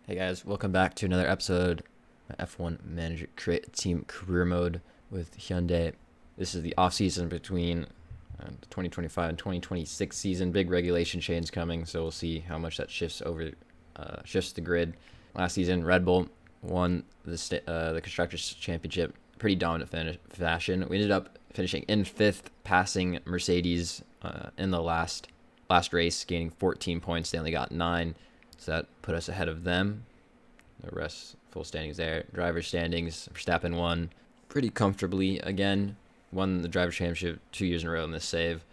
Hey guys, welcome back to another episode of F1 Manager Create Team Career Mode with Hyundai. This is the off season between the 2025 and 2026 season. Big regulation change coming, so we'll see how much that shifts the grid. Last season, Red Bull won the Constructors' Championship, pretty dominant fashion. We ended up finishing in fifth, passing Mercedes in the last race, gaining 14 points. They only got 9. So that put us ahead of them. The rest, full standings there. Driver standings, Verstappen won pretty comfortably again. Won the Driver Championship 2 years in a row in this save.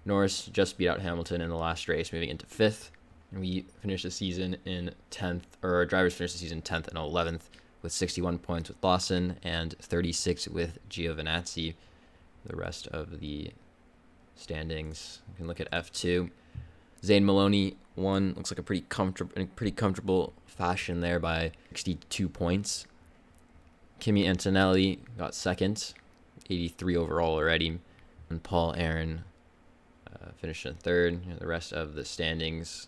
Norris just beat out Hamilton in the last race, moving into 5th. And we finished the season in 10th, or our drivers finished the season 10th and 11th with 61 points with Lawson and 36 with Giovinazzi. The rest of the standings, you can look at F2. Zane Maloney won, looks like a pretty comfortable fashion there by 62 points. Kimi Antonelli got second, 83 overall already, and Paul Aaron finished in third. The rest of the standings.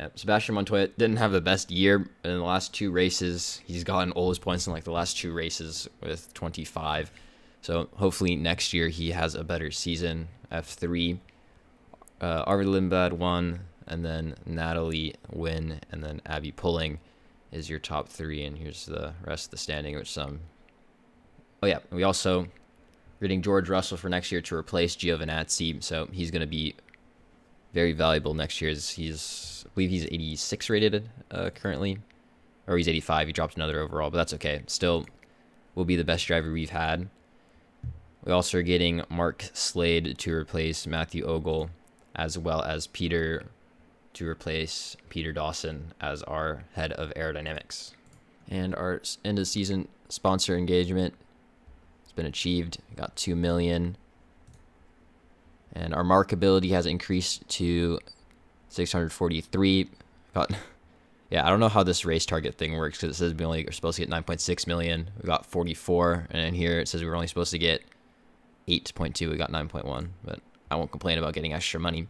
Yeah, Sebastian Montoya didn't have the best year in the last 2 races. He's gotten all his points in like the last 2 races with 25. So hopefully next year he has a better season. F3. Arvid Lindblad won, and then Natalie Wynn, and then Abby Pulling is your top 3. And here's the rest of the standing, which some. Oh yeah, we also getting George Russell for next year to replace Giovinazzi, so he's going to be very valuable next year. I believe he's 86 rated currently, or he's 85. He dropped another overall, but that's okay. Still, will be the best driver we've had. We also are getting Mark Slade to replace Matthew Ogle, as well as Peter to replace Peter Dawson as our head of aerodynamics. And our end of season sponsor engagement has been achieved. We got 2 million. And our markability has increased to 643. I don't know how this race target thing works, because it says we're supposed to get 9.6 million. We got 44, and in here it says we were only supposed to get 8.2. We got 9.1, but I won't complain about getting extra money.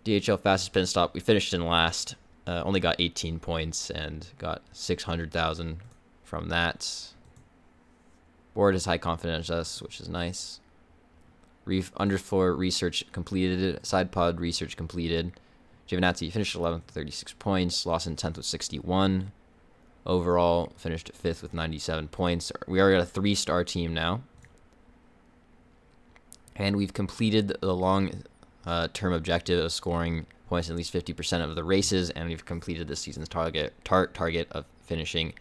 DHL fastest pit stop, we finished in last. Only got 18 points and got 600,000 from that. Board has high confidence us, which is nice. Underfloor research completed. Side pod research completed. Giovinazzi finished 11th with 36 points. Lawson 10th with 61. Overall, finished 5th with 97 points. We are at a 3-star team now. And we've completed the long-term objective of scoring points in at least 50% of the races, and we've completed this season's target of finishing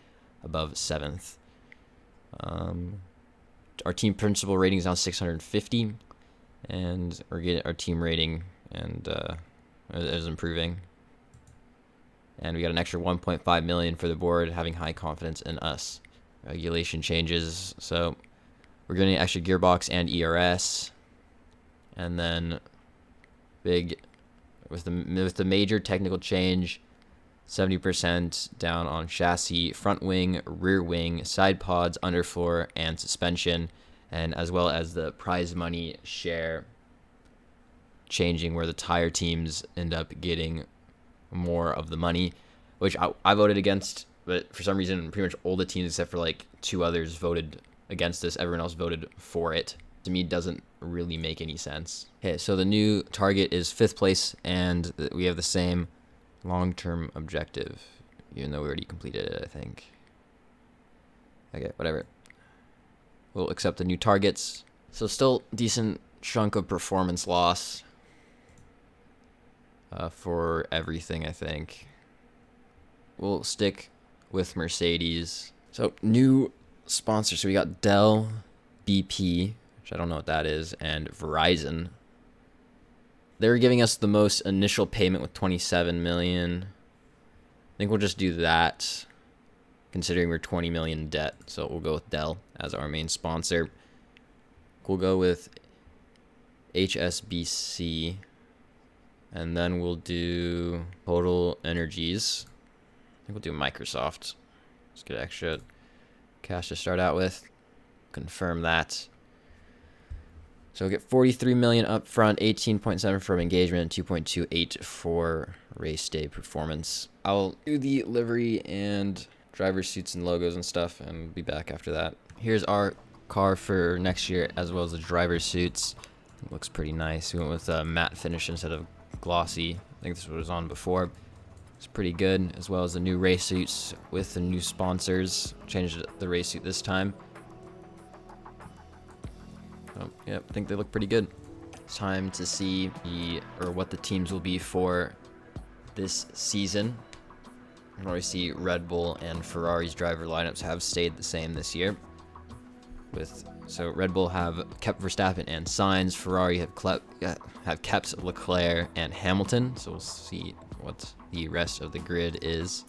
above 7th. Our team principal rating is now 650, and we're getting our team rating and is improving. And we got an extra 1.5 million for the board, having high confidence in us. Regulation changes, so we're getting an extra gearbox and ERS. And then big with the major technical change, 70% down on chassis, front wing, rear wing, side pods, underfloor, and suspension, and as well as the prize money share changing, where the tire teams end up getting more of the money, which I voted against, but for some reason pretty much all the teams except for like 2 others voted against this. Everyone else voted for it. To me, doesn't really make any sense. Okay, so the new target is 5th place, and we have the same long-term objective, even though we already completed it, I think. Okay, whatever. We'll accept the new targets. So still decent chunk of performance loss for everything, I think. We'll stick with Mercedes. So new sponsors. So we got Dell, BP, which I don't know what that is, and Verizon. They're giving us the most initial payment with 27 million. I think we'll just do that, considering we're 20 million in debt. So we'll go with Dell as our main sponsor. We'll go with HSBC, and then we'll do Total Energies. I think we'll do Microsoft. Let's get extra cash to start out with. Confirm that. So we'll get 43 million up front, 18.7 from engagement, 2.28 for race day performance. I'll do the livery and driver suits and logos and stuff and be back after that. Here's our car for next year as well as the driver suits. It looks pretty nice. We went with a matte finish instead of glossy. I think this was on before. It's pretty good, as well as the new race suits with the new sponsors. Changed the race suit this time. Oh, yeah, I think they look pretty good. It's time to see what the teams will be for this season. You can already see Red Bull and Ferrari's driver lineups have stayed the same this year. So Red Bull have kept Verstappen and Sainz. Ferrari have kept Leclerc and Hamilton. So we'll see what the rest of the grid is.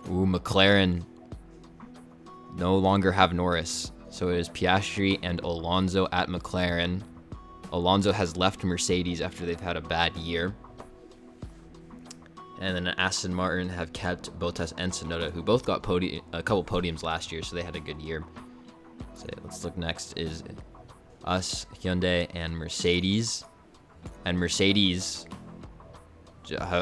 Ooh, McLaren no longer have Norris. So it is Piastri and Alonso at McLaren. Alonso has left Mercedes after they've had a bad year. And then Aston Martin have kept Bottas and Tsunoda, who both got a couple podiums last year, so they had a good year. So let's look next is us, Hyundai, and Mercedes. And Mercedes,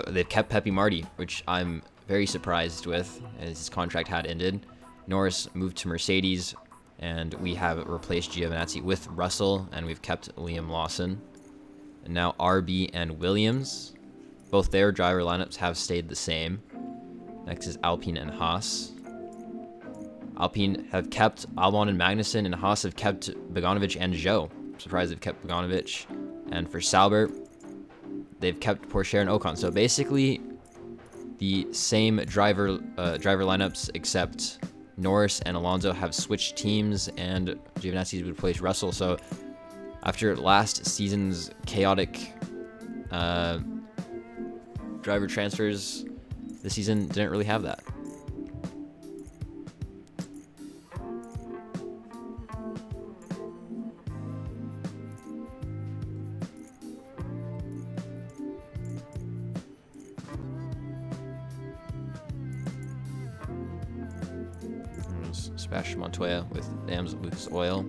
they've kept Pepe Marti, which I'm very surprised with, as his contract had ended. Norris moved to Mercedes, and we have replaced Giovinazzi with Russell, and we've kept Liam Lawson. And now RB and Williams, both their driver lineups have stayed the same. Next is Alpine and Haas. Alpine have kept Albon and Magnussen, and Haas have kept Bogdanovic and Zhou. I'm surprised they've kept Bogdanovic. And for Sauber, they've kept Pourchaire and Ocon. So basically, the same driver lineups, except Norris and Alonso have switched teams, and Giovinazzi would replace Russell. So after last season's chaotic driver transfers, this season didn't really have that. Sebastian Montoya with Dams Lucas Oil.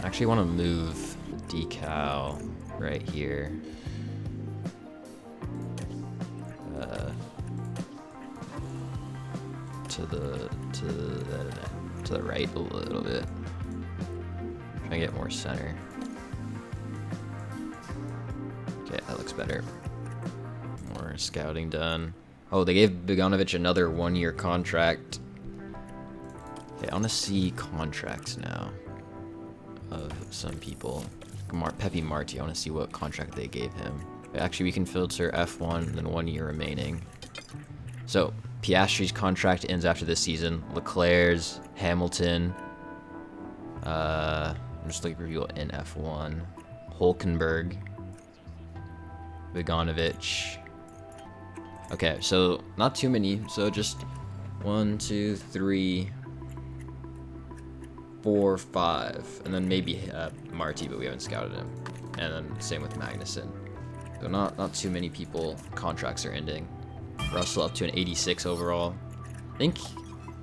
I actually want to move the decal right here. To the right a little bit. Try to get more center. Okay, that looks better. More scouting done. Oh, they gave Bogdanovic another 1-year contract. Okay, I want to see contracts now of some people. Pepe Marti, I want to see what contract they gave him. Actually, we can filter F1 and then 1 year remaining. So Piastri's contract ends after this season. Leclerc's, Hamilton. I'm just looking for people in F1. Hulkenberg. Bogdanovic. Okay, so not too many. So just 1, 2, 3, 4, 5, and then maybe Marti, but we haven't scouted him. And then same with Magnussen. So not too many people. Contracts are ending. Russell up to an 86 overall. I think,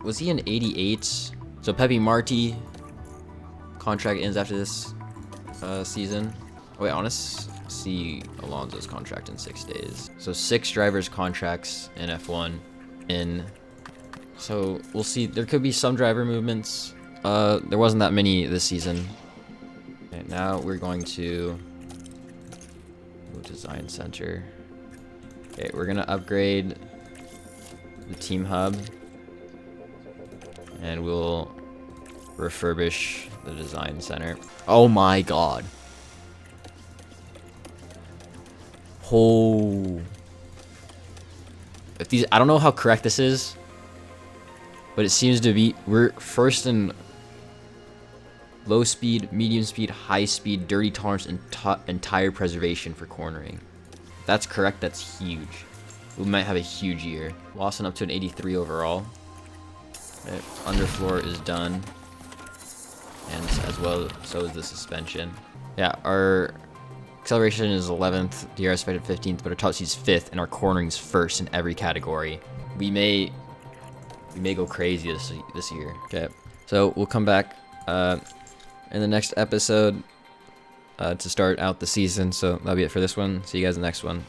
was he an 88? So Pepe Marti contract ends after this season. Oh, wait, I want to see Alonso's contract in 6 days. So 6 drivers' contracts in F1 So we'll see. There could be some driver movements. There wasn't that many this season. Okay, now we're going to go design center. Okay, we're gonna upgrade the team hub, and we'll refurbish the design center. Oh my god. Oh. If these, I don't know how correct this is, but it seems to be, we're first in low speed, medium speed, high speed, dirty tolerance, and tire preservation for cornering. If that's correct, that's huge. We might have a huge year. Lawson up to an 83 overall. Right, underfloor is done. And as well, so is the suspension. Yeah, our acceleration is 11th, DRS expected 15th, but our top speed is 5th, and our cornering is 1st in every category. We may go crazy this year. Okay, so we'll come back in the next episode to start out the season. So that'll be it for this one. See you guys in the next one.